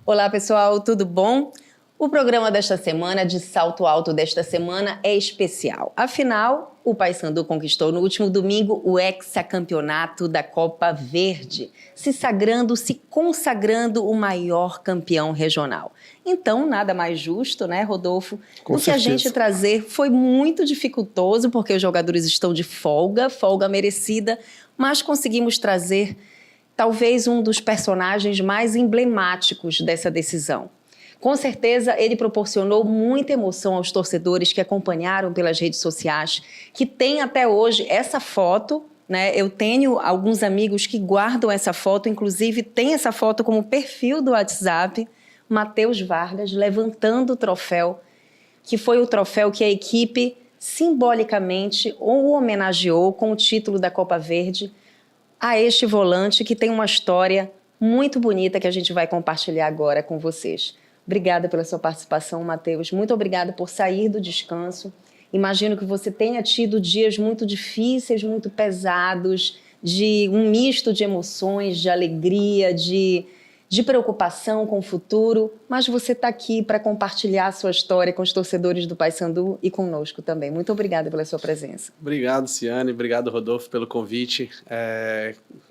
Olá, pessoal, tudo bom? O programa desta semana, de salto alto desta semana, é especial. Afinal, o Paysandu conquistou no último domingo o hexacampeonato da Copa Verde, se consagrando o maior campeão regional. Então, nada mais justo, né, Rodolfo, do que a gente trazer. Foi muito dificultoso, porque os jogadores estão de folga merecida, mas conseguimos trazer talvez um dos personagens mais emblemáticos dessa decisão. Com certeza, ele proporcionou muita emoção aos torcedores que acompanharam pelas redes sociais, que têm até hoje essa foto, né? Eu tenho alguns amigos que guardam essa foto, inclusive tem essa foto como perfil do WhatsApp, Matheus Vargas levantando o troféu, que foi o troféu que a equipe simbolicamente o homenageou com o título da Copa Verde, a este volante que tem uma história muito bonita que a gente vai compartilhar agora com vocês. Obrigada pela sua participação, Matheus. Muito obrigada por sair do descanso. Imagino que você tenha tido dias muito difíceis, muito pesados, de um misto de emoções, de alegria, de preocupação com o futuro, mas você está aqui para compartilhar a sua história com os torcedores do Paysandu e conosco também. Muito obrigada pela sua presença. Obrigado, Ciane. Obrigado, Rodolfo, pelo convite.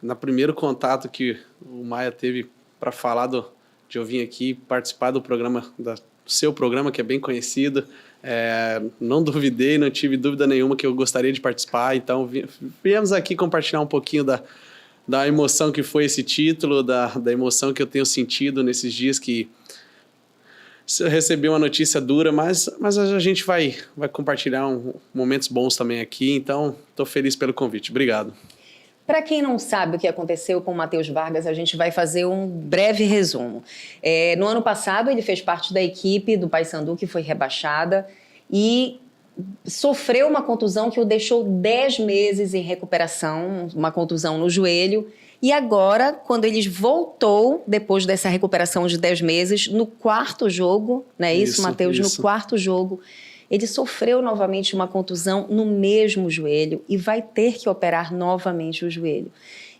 No primeiro contato que o Maia teve para falar de eu vir aqui participar do programa, do seu programa, que é bem conhecido, não duvidei, não tive dúvida nenhuma que eu gostaria de participar, então viemos aqui compartilhar um pouquinho da emoção que foi esse título, da emoção que eu tenho sentido nesses dias que eu recebi uma notícia dura, mas a gente vai compartilhar momentos bons também aqui, então estou feliz pelo convite. Obrigado. Para quem não sabe o que aconteceu com o Matheus Vargas, a gente vai fazer um breve resumo. No ano passado, ele fez parte da equipe do Paysandu, que foi rebaixada, e sofreu uma contusão que o deixou 10 meses em recuperação, uma contusão no joelho. E agora, quando ele voltou, depois dessa recuperação de 10 meses, no quarto jogo, não é isso, Matheus? No quarto jogo, ele sofreu novamente uma contusão no mesmo joelho e vai ter que operar novamente o joelho.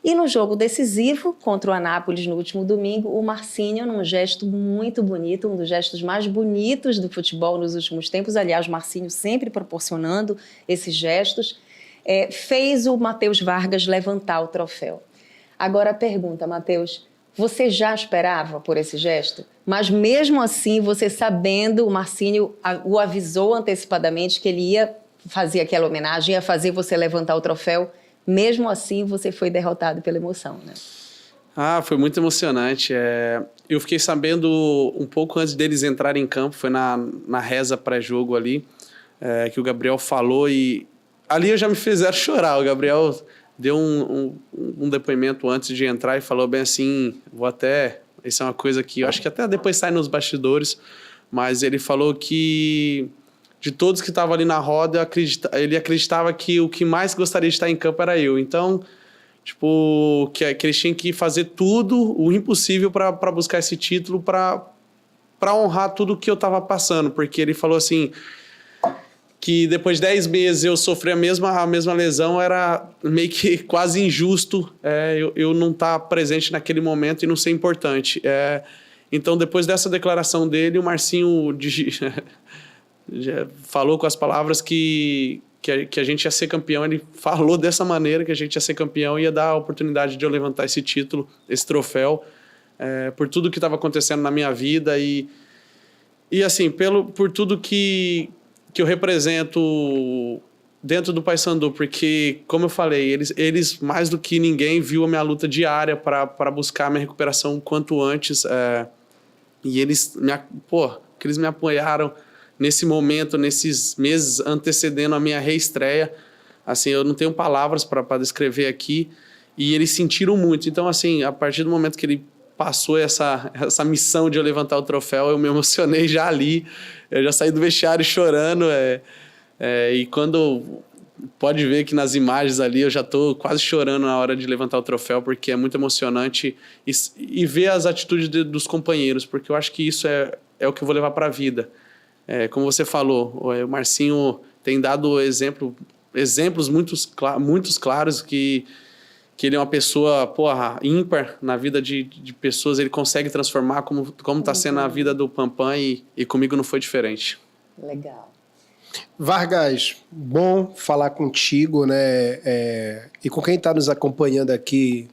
E no jogo decisivo, contra o Anápolis no último domingo, o Marcinho, num gesto muito bonito, um dos gestos mais bonitos do futebol nos últimos tempos, aliás, o Marcinho sempre proporcionando esses gestos, fez o Matheus Vargas levantar o troféu. Agora a pergunta, Matheus, você já esperava por esse gesto? Mas mesmo assim, você sabendo, o Marcinho o avisou antecipadamente que ele ia fazer aquela homenagem, ia fazer você levantar o troféu, mesmo assim você foi derrotado pela emoção, né? Foi muito emocionante. Eu fiquei sabendo um pouco antes deles entrarem em campo, foi na reza pré-jogo ali, que o Gabriel falou e ali eu já me fizeram chorar. O Gabriel deu um depoimento antes de entrar e falou bem assim, isso é uma coisa que eu acho que até depois sai nos bastidores, mas ele falou que de todos que estavam ali na roda, ele acreditava que o que mais gostaria de estar em campo era eu. Então, tipo, que eles tinham que fazer tudo o impossível para buscar esse título, para honrar tudo que eu estava passando, porque ele falou assim que depois de 10 meses eu sofri a mesma lesão, era meio que quase injusto eu não estar presente naquele momento e não ser importante. Então, depois dessa declaração dele, o Marcinho falou com as palavras que a gente ia ser campeão. Ele falou dessa maneira que a gente ia ser campeão e ia dar a oportunidade de eu levantar esse título, esse troféu, por tudo que estava acontecendo na minha vida e assim, por tudo que eu represento dentro do Paysandu, porque, como eu falei, eles mais do que ninguém viu a minha luta diária para buscar a minha recuperação quanto antes, e eles me apoiaram nesse momento, nesses meses antecedendo a minha reestreia. Assim, eu não tenho palavras para descrever aqui, e eles sentiram muito. Então, assim, a partir do momento que ele passou essa missão de eu levantar o troféu, eu me emocionei já ali, eu já saí do vestiário chorando, e quando pode ver que nas imagens ali eu já estou quase chorando na hora de levantar o troféu, porque é muito emocionante e ver as atitudes dos companheiros, porque eu acho que isso é o que eu vou levar para a vida. Como você falou, o Marcinho tem dado exemplos muito claros que que ele é uma pessoa, porra, ímpar na vida de pessoas, ele consegue transformar como tá sendo a vida do Pampam e comigo não foi diferente. Legal. Vargas, bom falar contigo, né? E com quem está nos acompanhando aqui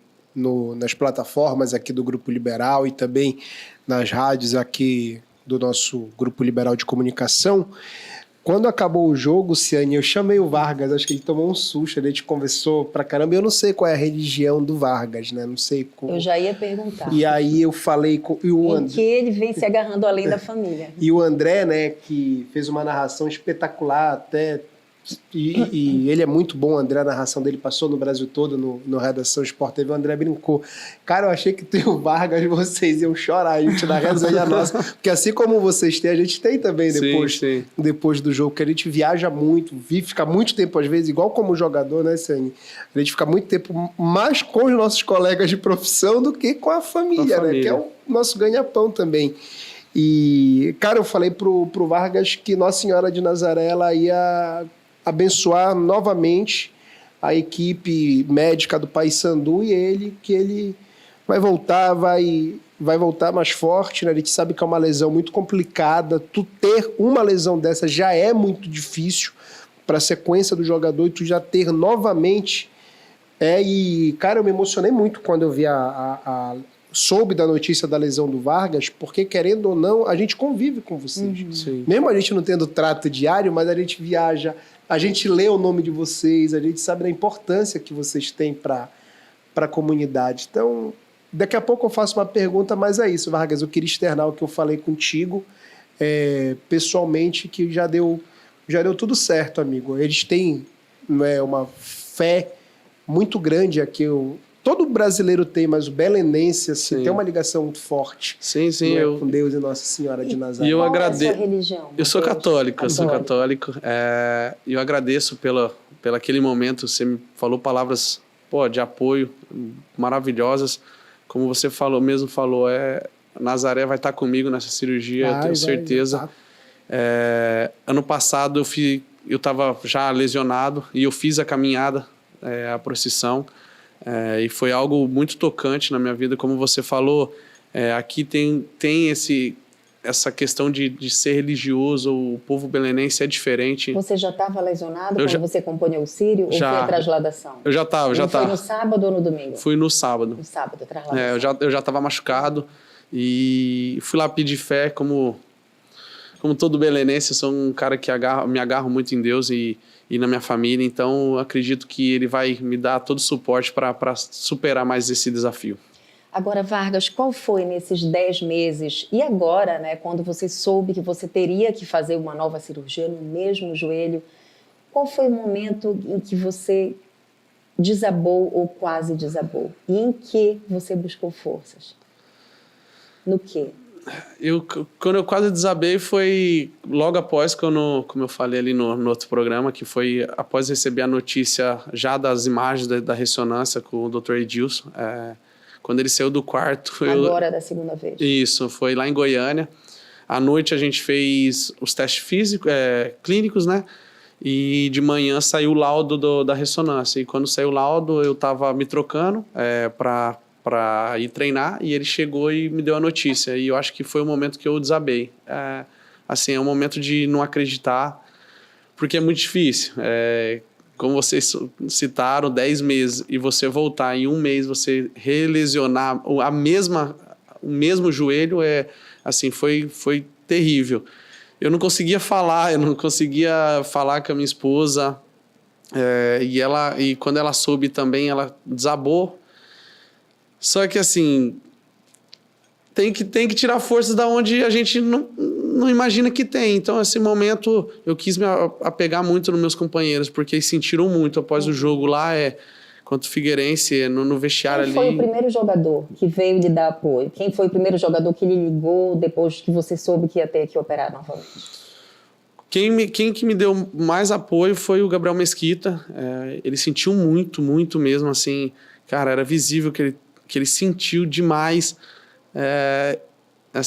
nas plataformas aqui do Grupo Liberal e também nas rádios aqui do nosso Grupo Liberal de Comunicação. Quando acabou o jogo, Ciane, eu chamei o Vargas, acho que ele tomou um susto, a gente conversou pra caramba. Eu não sei qual é a religião do Vargas, né? Não sei como. Eu já ia perguntar. E aí eu falei com em que ele vem se agarrando além da família. E o André, né, que fez uma narração espetacular até. E ele é muito bom, o André, a narração dele passou no Brasil todo, no Redação Sport TV, o André brincou. Cara, eu achei que tem o Vargas, vocês iam chorar, a gente na resenha nossa, porque assim como vocês têm, a gente tem também depois do jogo, que a gente viaja muito, fica muito tempo às vezes, igual como jogador, né, Sani? A gente fica muito tempo mais com os nossos colegas de profissão do que com a família, né, que é o nosso ganha-pão também. E, cara, eu falei pro Vargas que Nossa Senhora de Nazaré, ela ia abençoar novamente a equipe médica do Paysandu e que ele vai voltar mais forte, né? A gente sabe que é uma lesão muito complicada, tu ter uma lesão dessa já é muito difícil para a sequência do jogador e tu já ter novamente. E, cara, eu me emocionei muito quando eu vi soube da notícia da lesão do Vargas, porque, querendo ou não, a gente convive com vocês. Mesmo a gente não tendo trato diário, mas a gente viaja, a gente lê o nome de vocês, a gente sabe da importância que vocês têm para a comunidade. Então, daqui a pouco eu faço uma pergunta, mas é isso, Vargas, eu queria externar o que eu falei contigo, pessoalmente, que já deu tudo certo, amigo. Eles têm uma fé muito grande aqui, todo brasileiro tem, mas o belenense assim, tem uma ligação muito forte com Deus e Nossa Senhora de Nazaré. E eu agradeço. Qual é a sua religião? Eu sou católico. E eu agradeço pelo aquele momento. Você me falou palavras de apoio maravilhosas. Como você falou, Nazaré vai estar comigo nessa cirurgia, eu tenho certeza. Ano passado eu estava já lesionado e eu fiz a caminhada, a procissão. E foi algo muito tocante na minha vida, como você falou, aqui tem essa questão de ser religioso, o povo belenense é diferente. Você já estava lesionado quando você acompanhou o Círio ou foi a trasladação? Eu já estava. Foi no sábado ou no domingo? Fui no sábado. No sábado, a trasladação. Eu já estava machucado e fui lá pedir fé, como todo belenense, eu sou um cara que me agarro muito em Deus e na minha família, então acredito que ele vai me dar todo o suporte para superar mais esse desafio. Agora, Vargas, qual foi nesses 10 meses e agora, né, quando você soube que você teria que fazer uma nova cirurgia no mesmo joelho, qual foi o momento em que você desabou ou quase desabou? E em que você buscou forças? No quê? Quando eu quase desabei foi logo após, como eu falei ali no outro programa, que foi após receber a notícia já das imagens da ressonância com o Dr. Edilson. Quando ele saiu do quarto... Agora da segunda vez. Isso, foi lá em Goiânia. À noite a gente fez os testes clínicos, né? E de manhã saiu o laudo da ressonância. E quando saiu o laudo, eu estava me trocando para ir treinar, e ele chegou e me deu a notícia, e eu acho que foi o momento que eu desabei. É um momento de não acreditar, porque é muito difícil. Como vocês citaram, 10 meses, e você voltar em um mês, você relesionar o mesmo joelho, foi terrível. Eu não conseguia falar com a minha esposa, e quando ela soube também, ela desabou. Só que, assim, tem que tirar forças da onde a gente não imagina que tem. Então, esse momento, eu quis me apegar muito nos meus companheiros, porque eles sentiram muito após o jogo lá, contra o Figueirense, no vestiário ali. Quem foi o primeiro jogador que veio lhe dar apoio? Quem foi o primeiro jogador que lhe ligou depois que você soube que ia ter que operar novamente? Quem que me deu mais apoio foi o Gabriel Mesquita. Ele sentiu muito, muito mesmo, assim. Cara, era visível que ele sentiu demais.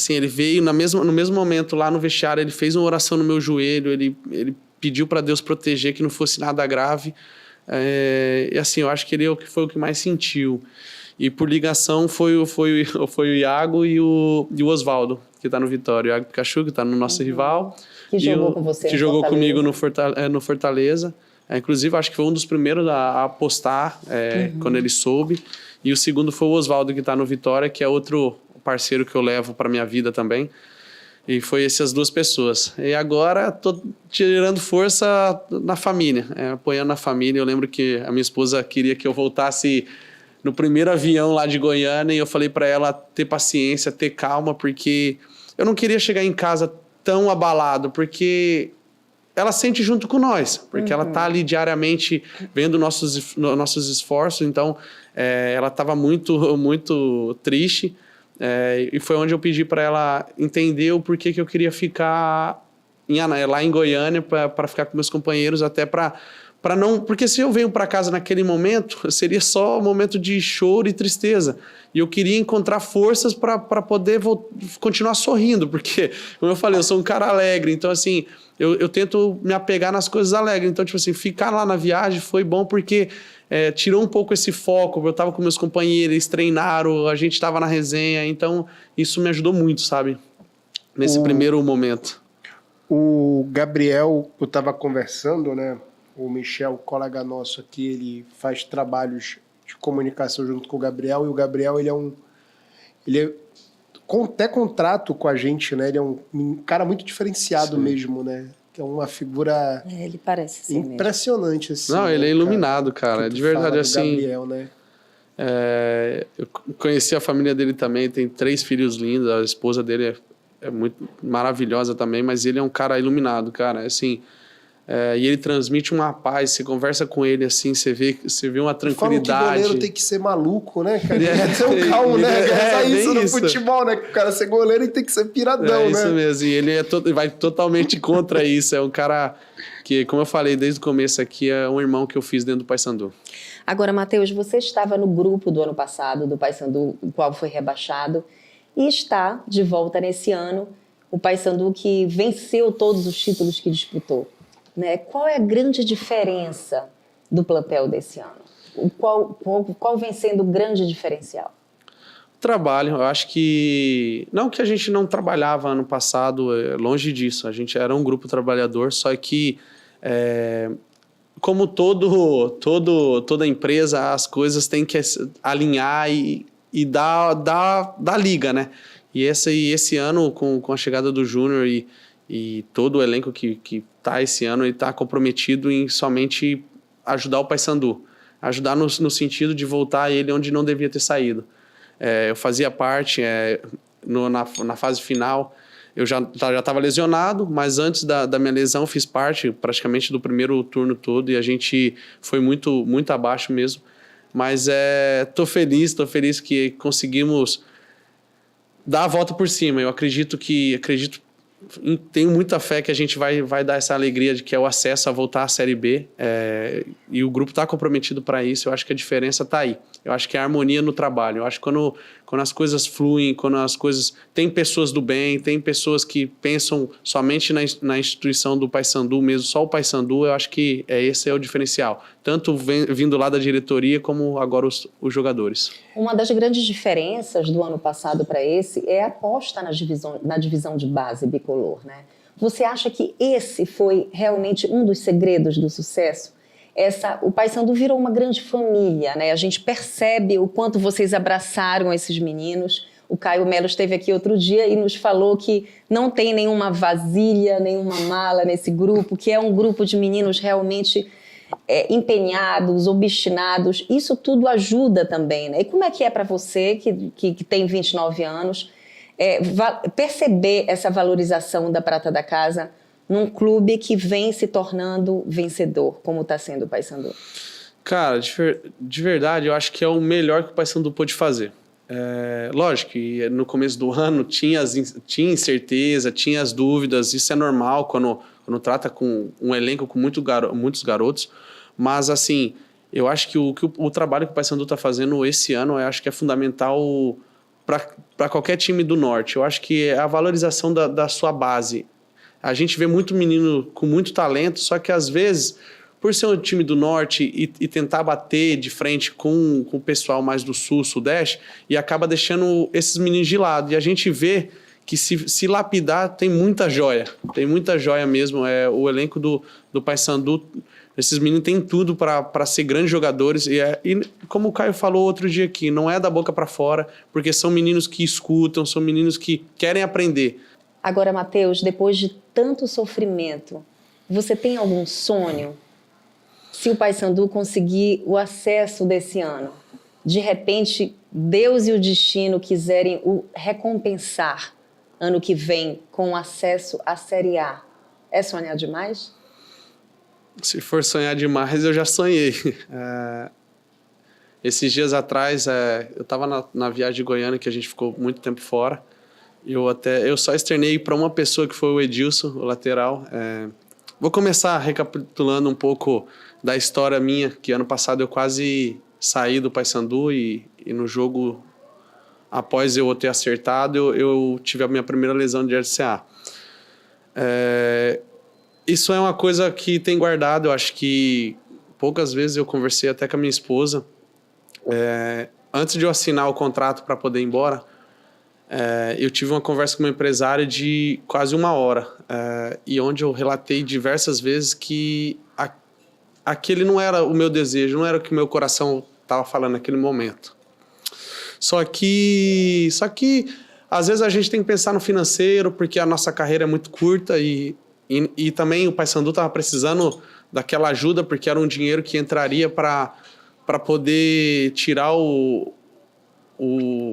Ele veio no mesmo momento lá no vestiário, ele fez uma oração no meu joelho, ele pediu para Deus proteger, que não fosse nada grave. E assim, eu acho que ele foi o que mais sentiu. E por ligação foi o Iago e o Oswaldo, que está no Vitória. O Iago Pikachu, que está no nosso rival. Que jogou com você que jogou comigo no Fortaleza. Inclusive, acho que foi um dos primeiros a apostar quando ele soube. E o segundo foi o Oswaldo, que está no Vitória, que é outro parceiro que eu levo para minha vida também. E foi essas duas pessoas. E agora estou tirando força na família, apoiando a família. Eu lembro que a minha esposa queria que eu voltasse no primeiro avião lá de Goiânia e eu falei para ela ter paciência, ter calma, porque eu não queria chegar em casa tão abalado, porque ela sente junto com nós, porque ela tá ali diariamente vendo nossos esforços, então ela estava muito, muito triste, e foi onde eu pedi para ela entender o porquê que eu queria ficar lá em Goiânia para ficar com meus companheiros, até para não, porque se eu venho para casa naquele momento, seria só um momento de choro e tristeza. E eu queria encontrar forças para poder continuar sorrindo, porque, como eu falei, eu sou um cara alegre, então assim, eu tento me apegar nas coisas alegres. Então, tipo assim, ficar lá na viagem foi bom porque tirou um pouco esse foco. Eu estava com meus companheiros, eles treinaram, a gente estava na resenha, então isso me ajudou muito, sabe? Nesse primeiro momento. O Gabriel, eu estava conversando, né? O Michel, colega nosso aqui, ele faz trabalhos de comunicação junto com o Gabriel, e o Gabriel, ele é até contrato com a gente, né? Ele é um cara muito diferenciado mesmo, né? Que é uma figura ele parece ser impressionante, assim. Não, ele é iluminado, cara. De verdade, assim. Gabriel, né? Eu conheci a família dele também, tem 3 filhos lindos, a esposa dele é muito maravilhosa também, mas ele é um cara iluminado, cara, assim. E ele transmite uma paz, você conversa com ele assim, você vê uma tranquilidade. Falam que goleiro tem que ser maluco, né, cara? Tem que ser um calmo, né? É isso no futebol, né? Que o cara ser goleiro e tem que ser piradão, né? É isso mesmo, e ele vai totalmente contra isso. É um cara que, como eu falei desde o começo aqui, é um irmão que eu fiz dentro do Paysandu. Agora, Matheus, você estava no grupo do ano passado, do Paysandu, o qual foi rebaixado, e está de volta nesse ano, o Paysandu que venceu todos os títulos que disputou. Né? Qual é a grande diferença do plantel desse ano? Qual vem sendo o grande diferencial? Trabalho, eu acho que... Não que a gente não trabalhava ano passado, longe disso. A gente era um grupo trabalhador, só que... como toda empresa, as coisas têm que alinhar e dar liga, né? E esse ano, com a chegada do Júnior e todo o elenco que tá esse ano, ele está comprometido em somente ajudar o Paysandu. Ajudar no sentido de voltar ele onde não devia ter saído. Eu fazia parte, na fase final, eu já estava lesionado, mas antes da minha lesão fiz parte praticamente do primeiro turno todo e a gente foi muito, muito abaixo mesmo. Mas tô feliz que conseguimos dar a volta por cima. Eu acredito, tenho muita fé que a gente vai dar essa alegria de que é o acesso a voltar à Série B, e o grupo está comprometido para isso. Eu acho que a diferença está aí. Eu acho que é a harmonia no trabalho. Eu acho que quando as coisas fluem, quando as coisas... Tem pessoas do bem, tem pessoas que pensam somente na instituição do Paysandu mesmo, só o Paysandu, eu acho que esse é o diferencial. Tanto vindo lá da diretoria, como agora os jogadores. Uma das grandes diferenças do ano passado para esse é a aposta na divisão de base bicolor, né? Você acha que esse foi realmente um dos segredos do sucesso? O Paysandu virou uma grande família, né? A gente percebe o quanto vocês abraçaram esses meninos. O Caio Melo esteve aqui outro dia e nos falou que não tem nenhuma vasilha, nenhuma mala nesse grupo, que é um grupo de meninos realmente empenhados, obstinados. Isso tudo ajuda também, né? E como é que é para você, que tem 29 anos, perceber essa valorização da prata da casa num clube que vem se tornando vencedor, como está sendo o Paysandu? Cara, de verdade, eu acho que é o melhor que o Paysandu pôde fazer. Lógico que no começo do ano tinha incerteza, tinha as dúvidas, isso é normal quando trata com um elenco com muitos garotos, mas assim, eu acho que o trabalho que o Paysandu está fazendo esse ano, eu acho que é fundamental para qualquer time do Norte. Eu acho que é a valorização da sua base. A gente vê muito menino com muito talento, só que às vezes, por ser um time do Norte e tentar bater de frente com o pessoal mais do Sul, Sudeste, e acaba deixando esses meninos de lado. E a gente vê que se lapidar, tem muita joia mesmo. O elenco do Paysandu, esses meninos têm tudo para ser grandes jogadores. E como o Caio falou outro dia aqui, não é da boca para fora, porque são meninos que escutam, são meninos que querem aprender. Agora, Matheus, depois de tanto sofrimento, você tem algum sonho? Se o Paysandu conseguir o acesso desse ano, de repente, Deus e o destino quiserem o recompensar ano que vem com acesso à Série A, é sonhar demais? Se for sonhar demais, eu já sonhei. Esses dias atrás, eu estava na viagem de Goiânia, que a gente ficou muito tempo fora. Eu só externei para uma pessoa, que foi o Edilson, o lateral. Vou começar recapitulando um pouco da história minha, que ano passado eu quase saí do Paysandu e no jogo, após eu ter acertado, eu tive a minha primeira lesão de RCA. Isso é uma coisa que tem guardado. Eu acho que poucas vezes eu conversei até com a minha esposa. Antes de eu assinar o contrato para poder ir embora, eu tive uma conversa com uma empresária de quase 1 hora, e onde eu relatei diversas vezes que aquele não era o meu desejo, não era o que o meu coração estava falando naquele momento. Só que às vezes a gente tem que pensar no financeiro, porque a nossa carreira é muito curta e também o Paysandu estava precisando daquela ajuda, porque era um dinheiro que entraria para poder tirar o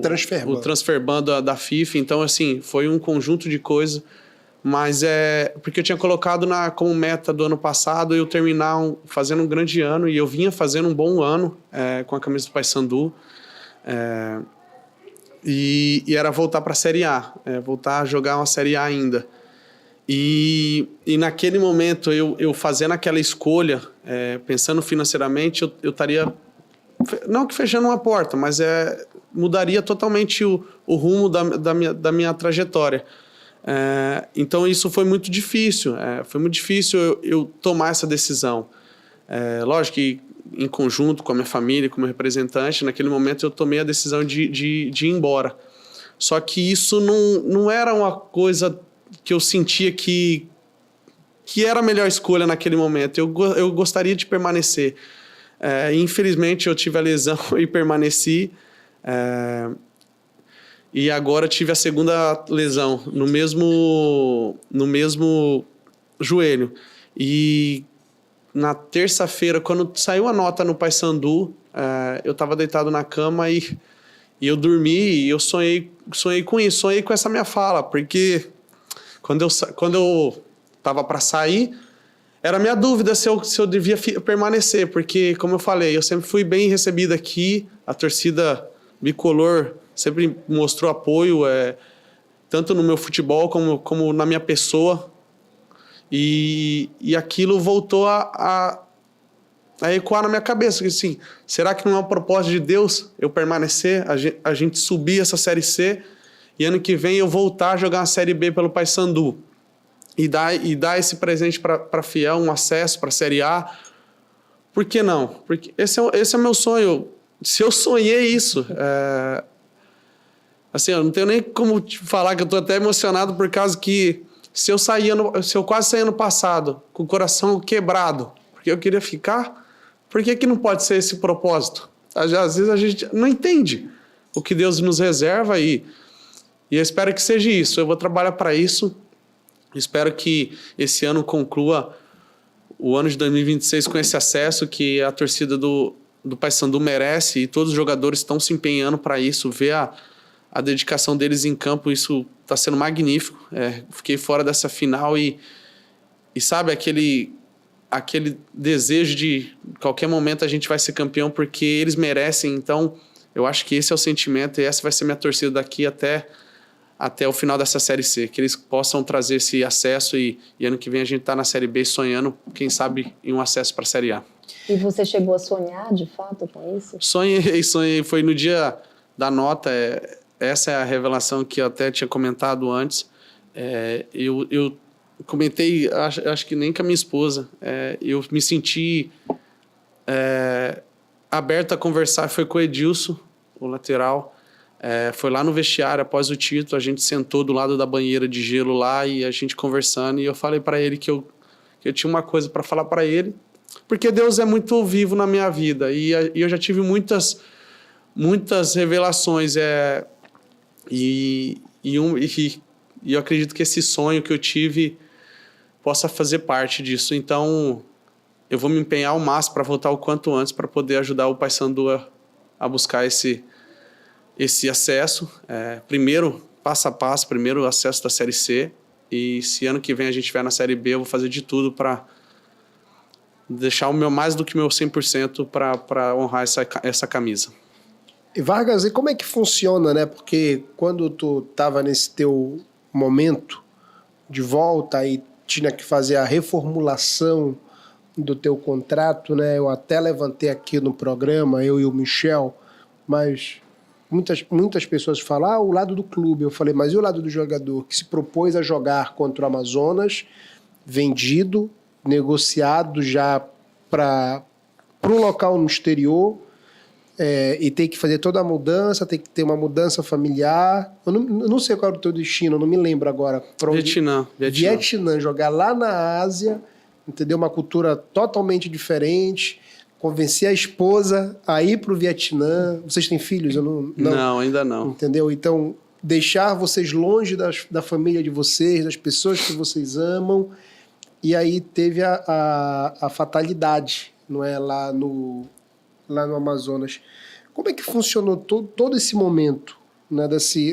transfer ban da FIFA. Então, assim, foi um conjunto de coisas, mas porque eu tinha colocado como meta do ano passado eu terminar fazendo um grande ano, e eu vinha fazendo um bom ano com a camisa do Paysandu, e era voltar para a Série A, voltar a jogar uma Série A ainda. E naquele momento, eu fazendo aquela escolha, pensando financeiramente, eu estaria, não que fechando uma porta, mas mudaria totalmente o rumo da minha trajetória. Então isso foi muito difícil. Foi muito difícil eu tomar essa decisão. Lógico que em conjunto com a minha família, como representante, naquele momento eu tomei a decisão de ir embora. Só que isso não era uma coisa que eu sentia que era a melhor escolha naquele momento. Eu gostaria de permanecer. Infelizmente eu tive a lesão e permaneci. E agora tive a segunda lesão no mesmo joelho. E na terça-feira, quando saiu a nota no Paysandu, eu estava deitado na cama e eu dormi, e eu sonhei com isso, sonhei com essa minha fala, porque quando eu estava para sair, era a minha dúvida se eu devia permanecer, porque, como eu falei, eu sempre fui bem recebido aqui, a torcida bicolor sempre mostrou apoio, tanto no meu futebol como na minha pessoa, e aquilo voltou a ecoar na minha cabeça, assim, será que não é um propósito de Deus eu permanecer, a gente subir essa Série C, e ano que vem eu voltar a jogar uma Série B pelo Paysandu, e dar esse presente para Fiel, um acesso para a Série A? Por que não? Porque esse é o meu sonho. Se eu sonhei isso, assim, eu não tenho nem como te falar, que eu estou até emocionado, por causa que se eu quase saí ano passado com o coração quebrado, porque eu queria ficar, por que não pode ser esse propósito? Às vezes a gente não entende o que Deus nos reserva, e eu espero que seja isso. Eu vou trabalhar para isso. Espero que esse ano conclua o ano de 2026 com esse acesso que a torcida do Paysandu merece, e todos os jogadores estão se empenhando para isso. Ver a dedicação deles em campo, isso está sendo magnífico. Fiquei fora dessa final e sabe, aquele desejo de qualquer momento a gente vai ser campeão, porque eles merecem. Então eu acho que esse é o sentimento, e essa vai ser minha torcida daqui até o final dessa Série C, que eles possam trazer esse acesso, e ano que vem a gente está na Série B sonhando, quem sabe, em um acesso para a Série A. E você chegou a sonhar, de fato, com isso? Sonhei. Foi no dia da nota. Essa é a revelação que eu até tinha comentado antes. Eu comentei, acho que nem com a minha esposa, eu me senti aberto a conversar, foi com o Edilson, o lateral, foi lá no vestiário após o título, a gente sentou do lado da banheira de gelo lá e a gente conversando, e eu falei para ele que eu tinha uma coisa para falar para ele, porque Deus é muito vivo na minha vida, e eu já tive muitas revelações, e eu acredito que esse sonho que eu tive possa fazer parte disso. Então, eu vou me empenhar ao máximo para voltar o quanto antes para poder ajudar o Paysandu a buscar esse acesso. Primeiro, passo a passo, primeiro o acesso da Série C. E se ano que vem a gente estiver na Série B, eu vou fazer de tudo para deixar o meu mais do que meu 100% para honrar essa camisa. E Vargas, e como é que funciona, né? Porque quando tu estava nesse teu momento de volta e tinha que fazer a reformulação do teu contrato, né? Eu até levantei aqui no programa, eu e o Michel, mas muitas pessoas falam, o lado do clube. Eu falei, mas e o lado do jogador que se propôs a jogar contra o Amazonas, vendido, negociado já para um local no exterior, e tem que fazer toda a mudança, tem que ter uma mudança familiar. Eu não sei qual era o teu destino, eu não me lembro agora. Vietnã, jogar lá na Ásia, entendeu? Uma cultura totalmente diferente. Convencer a esposa a ir para o Vietnã. Vocês têm filhos? Não, ainda não. Entendeu? Então, deixar vocês longe da família de vocês, das pessoas que vocês amam. E aí teve a fatalidade, não é? Lá no Amazonas. Como é que funcionou todo esse momento, né,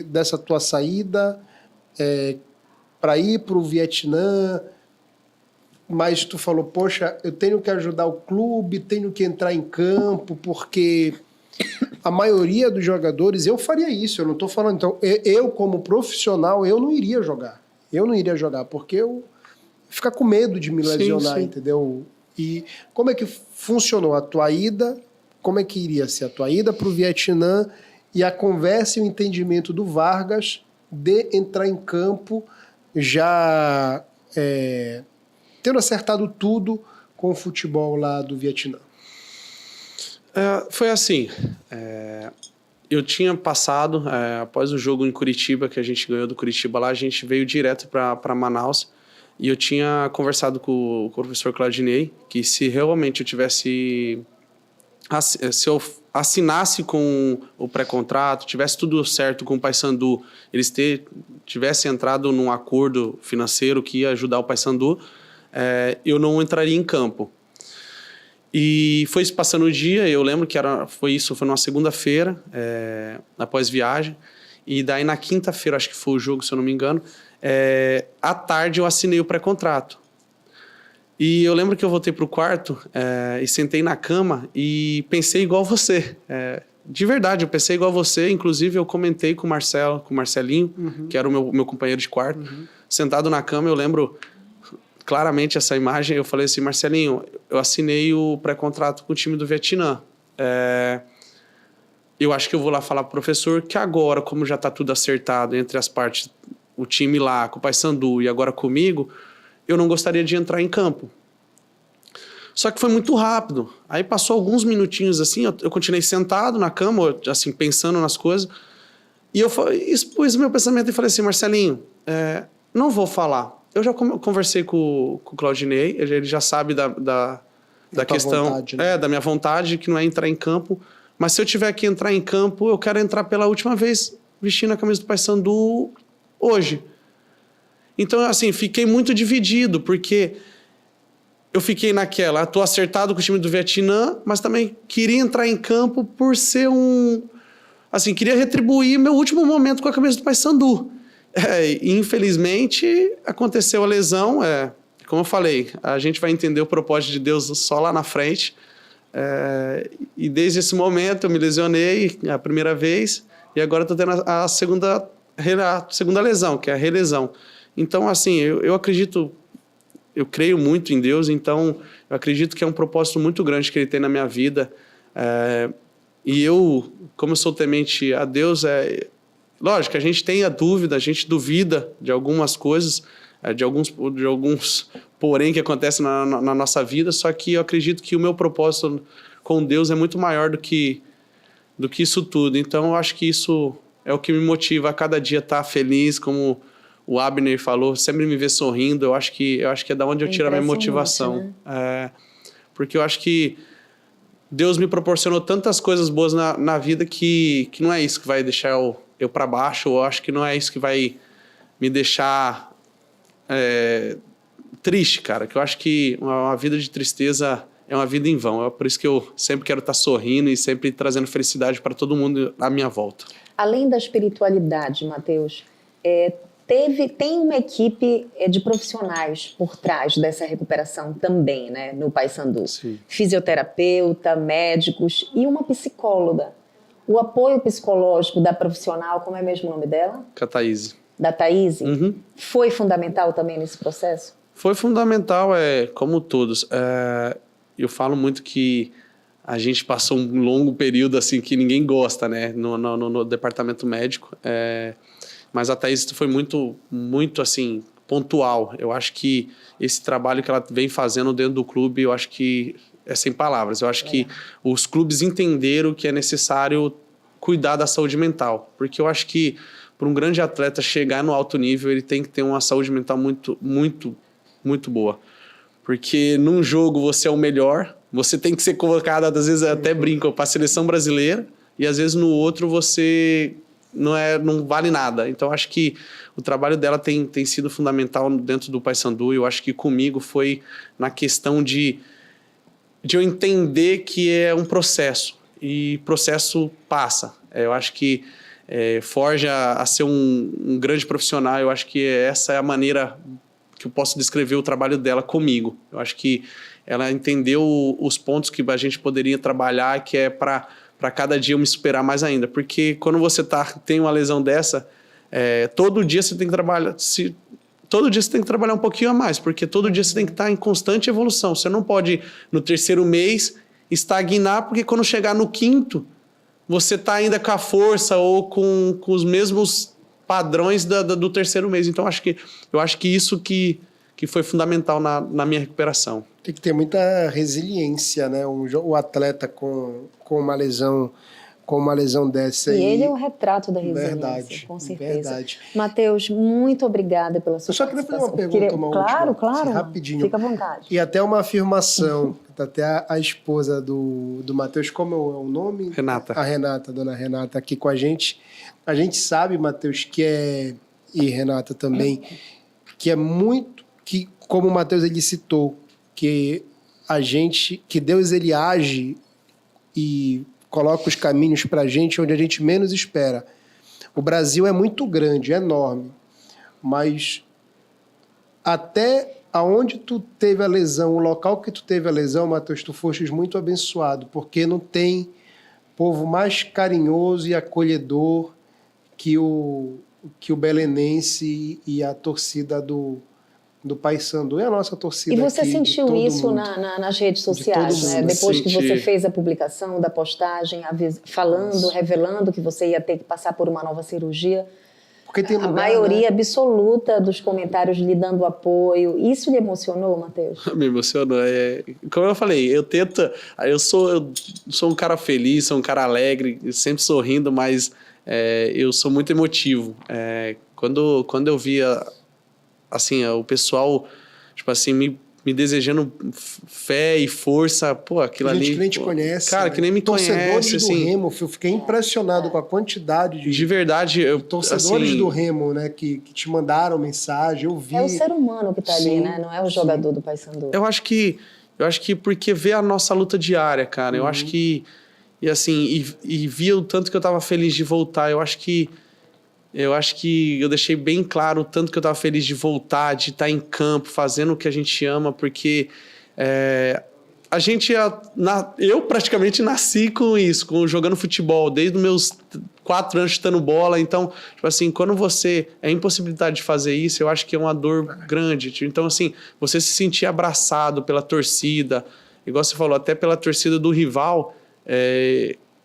dessa tua saída para ir para o Vietnã? Mas tu falou, poxa, eu tenho que ajudar o clube, tenho que entrar em campo, porque a maioria dos jogadores, eu faria isso, eu não estou falando. Então, eu como profissional, eu não iria jogar. Eu não iria jogar, porque eu ficar com medo de me lesionar, sim. Entendeu? E como é que funcionou a tua ida? Como é que iria ser a tua ida para o Vietnã e a conversa e o entendimento do Vargas de entrar em campo já tendo acertado tudo com o futebol lá do Vietnã? Foi assim, eu tinha passado, após o jogo em Curitiba, que a gente ganhou do Curitiba lá, a gente veio direto para Manaus, e eu tinha conversado com o professor Claudinei, que se realmente eu tivesse... Se eu assinasse com o pré-contrato, tivesse tudo certo com o Paysandu, eles tivessem entrado num acordo financeiro que ia ajudar o Paysandu, eu não entraria em campo. E foi se passando o dia, eu lembro que foi numa segunda-feira, após viagem, e daí na quinta-feira, acho que foi o jogo, se eu não me engano, à tarde eu assinei o pré-contrato. E eu lembro que eu voltei para o quarto e sentei na cama e pensei igual você. De verdade, eu pensei igual você. Inclusive, eu comentei com o Marcelinho, que era o meu companheiro de quarto. Sentado na cama, eu lembro claramente essa imagem. Eu falei assim, Marcelinho, eu assinei o pré-contrato com o time do Vietnã. Eu acho que eu vou lá falar para o professor que agora, como já está tudo acertado entre as partes, o time lá, com o Paysandu e agora comigo, eu não gostaria de entrar em campo. Só que foi muito rápido. Aí passou alguns minutinhos assim, eu continuei sentado na cama, assim, pensando nas coisas, e eu expus meu pensamento e falei assim, Marcelinho, não vou falar. Eu já conversei com o Claudinei, ele já sabe da questão, vontade, né? Da minha vontade, que não é entrar em campo, mas se eu tiver que entrar em campo, eu quero entrar pela última vez vestindo a camisa do Paysandu hoje. Então, assim, fiquei muito dividido, porque eu fiquei naquela, tô acertado com o time do Vietnã, mas também queria entrar em campo por ser assim, queria retribuir meu último momento com a camisa do Paysandu. Infelizmente, aconteceu a lesão, como eu falei, a gente vai entender o propósito de Deus só lá na frente, e desde esse momento eu me lesionei a primeira vez, e agora estou tendo a segunda lesão, que é a relesão. Então, assim, eu acredito, eu creio muito em Deus, então eu acredito que é um propósito muito grande que Ele tem na minha vida. E eu, como eu sou temente a Deus, lógico, a gente tem a dúvida, a gente duvida de algumas coisas, de alguns porém que acontecem na nossa vida, só que eu acredito que o meu propósito com Deus é muito maior do que isso tudo. Então, eu acho que isso é o que me motiva a cada dia estar feliz, como o Abner falou, sempre me ver sorrindo. Eu acho que é da onde eu tiro a minha motivação. Né? Porque eu acho que Deus me proporcionou tantas coisas boas na vida que não é isso que vai deixar eu para baixo. Eu acho que não é isso que vai me deixar triste, cara. Que eu acho que uma vida de tristeza é uma vida em vão. É por isso que eu sempre quero estar sorrindo e sempre trazendo felicidade para todo mundo à minha volta. Além da espiritualidade, Matheus, tem uma equipe de profissionais por trás dessa recuperação também, né, no Paysandu. Sim. Fisioterapeuta, médicos e uma psicóloga. O apoio psicológico da profissional, como é mesmo o nome dela? Thaís. Da Thaís, Uhum. foi fundamental também nesse processo? Foi fundamental, como todos. Eu falo muito que a gente passou um longo período assim que ninguém gosta, né, no departamento médico. Mas a Thaís foi muito, muito assim, pontual. Eu acho que esse trabalho que ela vem fazendo dentro do clube, eu acho que é sem palavras. Eu acho que os clubes entenderam que é necessário cuidar da saúde mental. Porque eu acho que para um grande atleta chegar no alto nível, ele tem que ter uma saúde mental muito, muito, muito boa. Porque num jogo você é o melhor, você tem que ser colocado, às vezes até brinco, para a seleção brasileira, e às vezes no outro você não vale nada. Então acho que o trabalho dela tem sido fundamental dentro do Paysandu, e eu acho que comigo foi na questão de eu entender que é um processo, e processo passa. Eu acho que forja a ser um grande profissional. Eu acho que essa é a maneira que eu posso descrever o trabalho dela comigo. Eu acho que ela entendeu os pontos que a gente poderia trabalhar, que é para cada dia eu me superar mais ainda. Porque quando você tem uma lesão dessa, todo dia você tem que trabalhar. Todo dia você tem que trabalhar um pouquinho a mais, porque todo dia você tem que estar em constante evolução. Você não pode, no 3º mês, estagnar, porque quando chegar no 5º, você está ainda com a força ou com os mesmos padrões do 3º mês. Então, eu acho que isso que foi fundamental na minha recuperação. Tem que ter muita resiliência, né? O atleta com uma lesão dessa. E ele é o retrato da resiliência, verdade, com certeza. Verdade. Matheus, muito obrigada pela sua Eu só queria fazer uma participação. pergunta, uma última, Claro, assim, rapidinho. fica à vontade. E até uma afirmação, até a esposa do Matheus, como é o nome? Renata. A dona Renata, aqui com a gente. A gente sabe, Matheus, e Renata também, que é muito, que como o Matheus ele citou, que Deus ele age e coloca os caminhos para a gente onde a gente menos espera. O Brasil é muito grande, é enorme, mas até aonde tu teve a lesão, o local que tu teve a lesão, Matheus, tu fostes muito abençoado, porque não tem povo mais carinhoso e acolhedor que o belenense e a torcida do Paysandu. É a nossa torcida. E você aqui, sentiu isso nas redes sociais, né? Depois que você fez a publicação da postagem, revelando que você ia ter que passar por uma nova cirurgia. Porque tem lugar, a maioria né? absoluta dos comentários lhe dando apoio. Isso lhe emocionou, Matheus? Me emocionou. Como eu falei, eu sou um cara feliz, sou um cara alegre, sempre sorrindo, mas eu sou muito emotivo. Quando eu via assim, o pessoal, tipo assim, me desejando fé e força, pô, aquilo ali... Gente que nem te conhece. Cara, né? que nem me Torcedores conhece, assim... do Remo, eu fiquei impressionado com a quantidade de verdade, torcedores assim, do Remo, né, que te mandaram mensagem, eu vi... É o ser humano que tá ali, né? Não é o jogador do Paysandu. Eu acho que porque vê a nossa luta diária, cara. Eu acho que... E assim, e via o tanto que eu tava feliz de voltar. Eu acho que eu deixei bem claro o tanto que eu estava feliz de voltar, de estar em campo, fazendo o que a gente ama, porque eu praticamente nasci com isso, jogando futebol, desde os meus 4 anos chutando bola. Então, tipo assim, quando você é impossibilitado de fazer isso, eu acho que é uma dor grande. Então, assim, você se sentir abraçado pela torcida, igual você falou, até pela torcida do rival,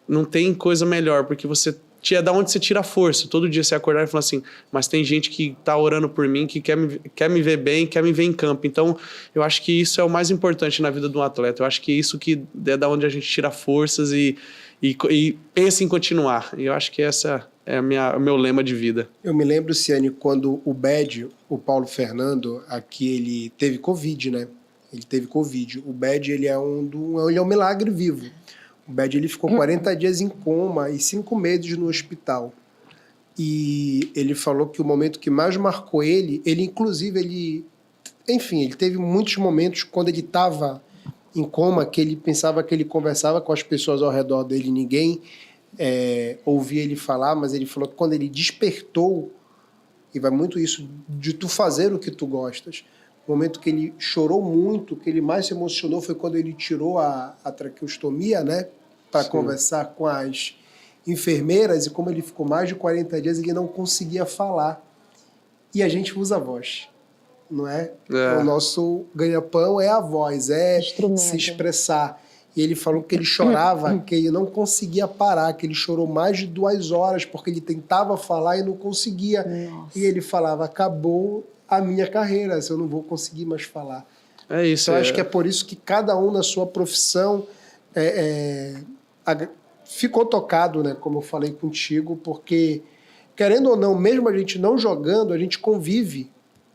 não tem coisa melhor, porque você é da onde você tira a força. Todo dia você acordar e falar assim, mas tem gente que tá orando por mim, que quer me ver bem, quer me ver em campo. Então, eu acho que isso é o mais importante na vida de um atleta. Eu acho que é isso que é da onde a gente tira forças e pensa em continuar. E eu acho que essa é o meu lema de vida. Eu me lembro, Ciane, quando o Bad, o Paulo Fernando, aqui ele teve Covid, né? Ele teve Covid. O Bad, ele é ele é um milagre vivo. O Bad, ele ficou 40 dias em coma e 5 meses no hospital. E ele falou que o momento que mais marcou ele inclusive, enfim, ele teve muitos momentos quando ele estava em coma, que ele pensava que ele conversava com as pessoas ao redor dele, ninguém ouvia ele falar, mas ele falou que quando ele despertou, e vai muito isso de tu fazer o que tu gostas, o momento que ele chorou muito, que ele mais se emocionou foi quando ele tirou a traqueostomia, né, para conversar com as enfermeiras, e como ele ficou mais de 40 dias, ele não conseguia falar. E a gente usa a voz, não é? O nosso ganha-pão é a voz, se expressar. E ele falou que ele chorava, que ele não conseguia parar, que ele chorou mais de 2 horas, porque ele tentava falar e não conseguia. Nossa. E ele falava, acabou a minha carreira, se eu não vou conseguir mais falar. É isso. Então, acho que é por isso que cada um na sua profissão ficou tocado, né, como eu falei contigo, porque, querendo ou não, mesmo a gente não jogando, a gente convive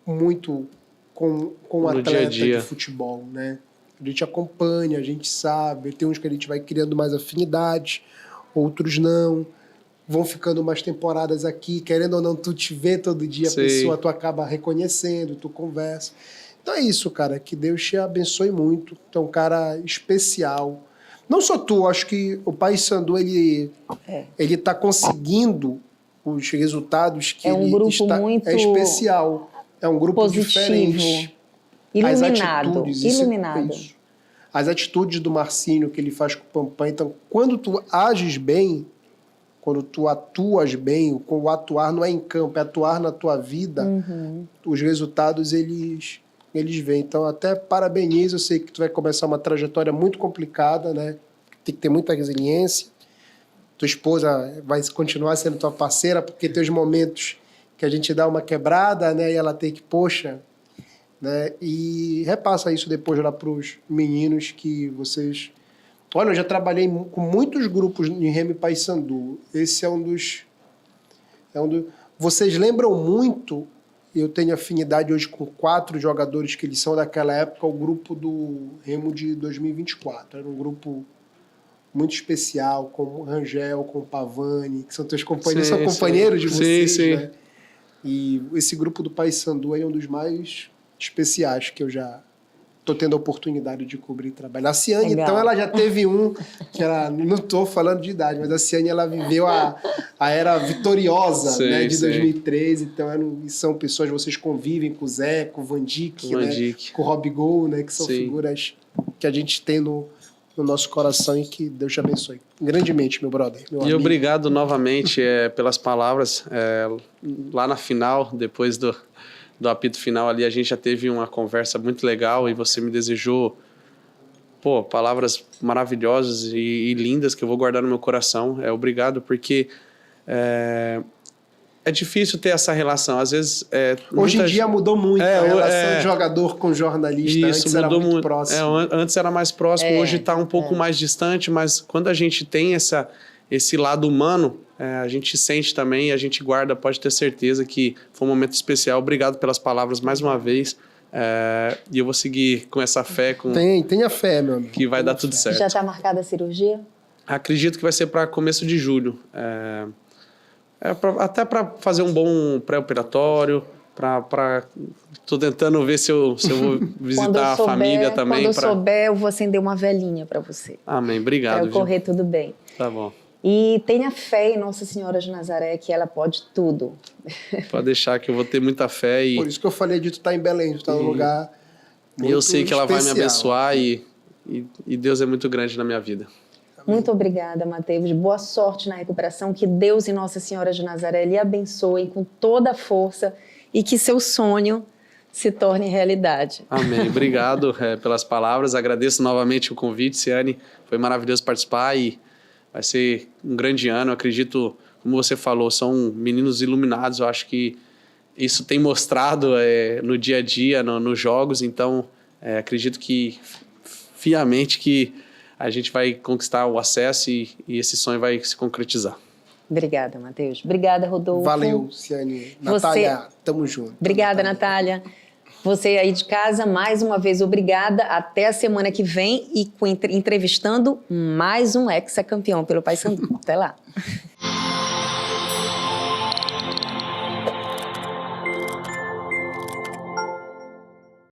muito com um atleta dia a dia de futebol, né? A gente acompanha, a gente sabe, tem uns que a gente vai criando mais afinidade, outros não, vão ficando mais temporadas aqui, querendo ou não, tu te vê todo dia, a pessoa tu acaba reconhecendo, tu conversa. Então é isso, cara, que Deus te abençoe muito, tu é um cara especial. Não só tu, acho que o Paysandu, ele tá conseguindo os resultados que um ele grupo está... muito É especial, é um grupo positivo. Diferente. Iluminado. As atitudes do Marcinho que ele faz com o Pampam. Então, quando tu ages bem, quando tu atuas bem, o atuar não é em campo, é atuar na tua vida, os resultados eles vêm. Então, até parabenizo, eu sei que tu vai começar uma trajetória muito complicada, né? Tem que ter muita resiliência. Tua esposa vai continuar sendo tua parceira, porque tem os momentos que a gente dá uma quebrada, né? E ela tem que, poxa... Né? E repassa isso depois lá para os meninos que vocês... Olha, eu já trabalhei com muitos grupos em Remo e Paysandu. Esse é um dos... Vocês lembram muito, eu tenho afinidade hoje com 4 jogadores que eles são daquela época, o grupo do Remo de 2024. Era um grupo muito especial, com o Rangel, com o Pavani, que são teus companheiros, são companheiros de vocês, né? E esse grupo do Paysandu é um dos mais especiais que eu já estou tendo a oportunidade de cobrir e trabalhar. A Ciane, então, ela já teve que ela, não estou falando de idade, mas a Ciane, ela viveu a era vitoriosa, né, de 2013, então são pessoas, vocês convivem com o Zé, com o Van Dijk, né, com o Rob Gol, né, que são figuras que a gente tem no nosso coração e que Deus te abençoe grandemente, meu brother, meu amigo. E obrigado novamente pelas palavras. Lá na final, depois do apito final ali, a gente já teve uma conversa muito legal e você me desejou, palavras maravilhosas e lindas que eu vou guardar no meu coração. Obrigado, porque é difícil ter essa relação. Às vezes... Hoje em dia mudou muito a relação de jogador com jornalista. Isso, antes era muito próximo. Antes era mais próximo, hoje está um pouco mais distante, mas quando a gente tem esse lado humano, a gente sente também e a gente guarda, pode ter certeza que foi um momento especial. Obrigado pelas palavras mais uma vez. E eu vou seguir com essa fé. Tenha fé, meu amigo. Que vai dar tudo certo. Já está marcada a cirurgia? Acredito que vai ser para começo de julho. Até para fazer um bom pré-operatório. Tô tentando ver se eu vou visitar a família também. Quando eu souber, eu vou acender uma velhinha para você. Amém, obrigado. Para correr tudo bem. Tá bom. E tenha fé em Nossa Senhora de Nazaré, que ela pode tudo. Pode deixar que eu vou ter muita fé. Por isso que eu falei de tu estar em Belém, tu estar num lugar muito eu sei que ela especial. vai me abençoar e Deus é muito grande na minha vida. Muito obrigada, Mateus. Boa sorte na recuperação. Que Deus e Nossa Senhora de Nazaré lhe abençoem com toda a força e que seu sonho se torne realidade. Amém. Obrigado pelas palavras. Agradeço novamente o convite, Ciane. Foi maravilhoso participar e vai ser um grande ano. Eu acredito, como você falou, são meninos iluminados. Eu acho que isso tem mostrado no dia a dia, nos jogos. Então, acredito que, fiamente, que a gente vai conquistar o acesso e esse sonho vai se concretizar. Obrigada, Matheus. Obrigada, Rodolfo. Valeu, Ciane. Natália, tamo junto. Obrigada, Natália. Você aí de casa, mais uma vez, obrigada. Até a semana que vem e entrevistando mais um ex-campeão pelo Paysandu. Até lá.